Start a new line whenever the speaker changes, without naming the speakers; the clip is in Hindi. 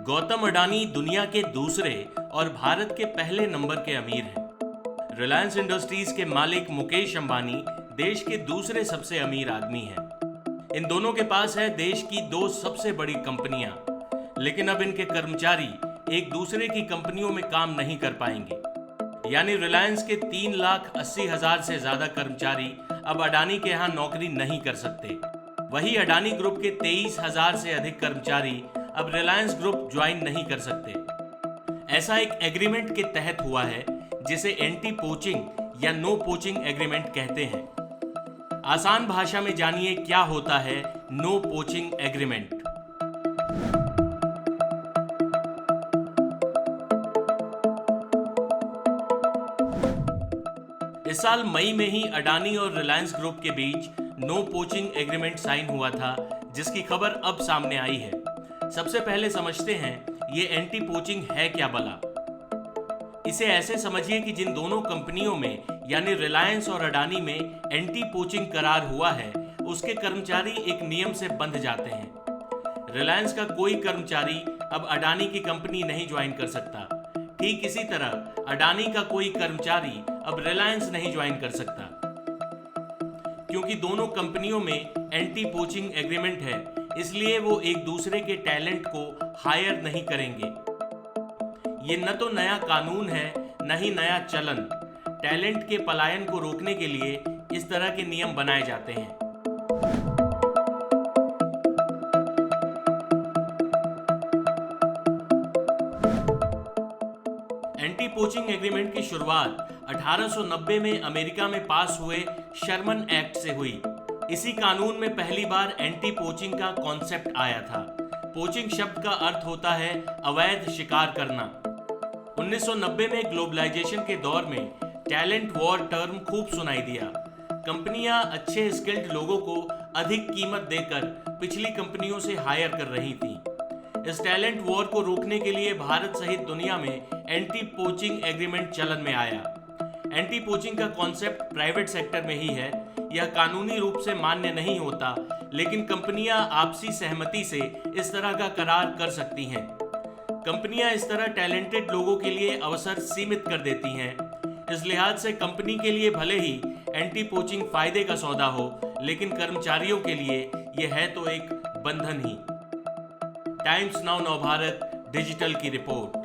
गौतम अडानी दुनिया के दूसरे और भारत के पहले नंबर के अमीर हैं। रिलायंस इंडस्ट्रीज के मालिक मुकेश अंबानी देश के दूसरे सबसे अमीर आदमी हैं। इन दोनों के पास है देश की दो सबसे बड़ी कंपनियां, लेकिन अब इनके कर्मचारी एक दूसरे की कंपनियों में काम नहीं कर पाएंगे। यानी रिलायंस के 3,80,000 से ज्यादा कर्मचारी अब अडानी के यहाँ नौकरी नहीं कर सकते। वही अडानी ग्रुप के 23,000 से अधिक कर्मचारी अब रिलायंस ग्रुप ज्वाइन नहीं कर सकते। ऐसा एक एग्रीमेंट के तहत हुआ है जिसे एंटी पोचिंग या नो पोचिंग एग्रीमेंट कहते हैं। आसान भाषा में जानिए क्या होता है नो पोचिंग एग्रीमेंट। इस साल मई में ही अडानी और रिलायंस ग्रुप के बीच नो पोचिंग एग्रीमेंट साइन हुआ था, जिसकी खबर अब सामने आई है। सबसे पहले समझते हैं ये एंटी पोचिंग है क्या भला। इसे ऐसे समझिए कि जिन दोनों कंपनियों में यानी रिलायंस और अडानी में एंटी पोचिंग करार हुआ है, उसके कर्मचारी एक नियम से बंध जाते हैं। रिलायंस का कोई कर्मचारी अब अडानी की कंपनी नहीं ज्वाइन कर सकता। ठीक इसी तरह अडानी का कोई कर्मचारी अब रिलायंस नहीं ज्वाइन कर सकता, क्योंकि दोनों कंपनियों में एंटी पोचिंग एग्रीमेंट है। इसलिए वो एक दूसरे के टैलेंट को हायर नहीं करेंगे। ये न तो नया कानून है न ही नया चलन। टैलेंट के पलायन को रोकने के लिए इस तरह के नियम बनाए जाते हैं। एंटी पोचिंग एग्रीमेंट की शुरुआत 1890 में अमेरिका में पास हुए शर्मन एक्ट से हुई। इसी कानून में पहली बार एंटी पोचिंग का कॉन्सेप्ट आया था। पोचिंग शब्द का अर्थ होता है अवैध शिकार करना। 1990 में ग्लोबलाइजेशन के दौर में टैलेंट वॉर टर्म खूब सुनाई दिया। कंपनियां अच्छे स्किल्ड लोगों को अधिक कीमत देकर पिछली कंपनियों से हायर कर रही थी। इस टैलेंट वॉर को रोकने के लिए भारत सहित दुनिया में एंटी पोचिंग एग्रीमेंट चलन में आया। एंटी पोचिंग का कॉन्सेप्ट प्राइवेट सेक्टर में ही है। यह कानूनी रूप से मान्य नहीं होता, लेकिन कंपनियां आपसी सहमति से इस तरह का करार कर सकती हैं। कंपनियां इस तरह टैलेंटेड लोगों के लिए अवसर सीमित कर देती हैं। इस लिहाज से कंपनी के लिए भले ही एंटी पोचिंग फायदे का सौदा हो, लेकिन कर्मचारियों के लिए यह है तो एक बंधन ही। टाइम्स नाउ नवभारत डिजिटल की रिपोर्ट।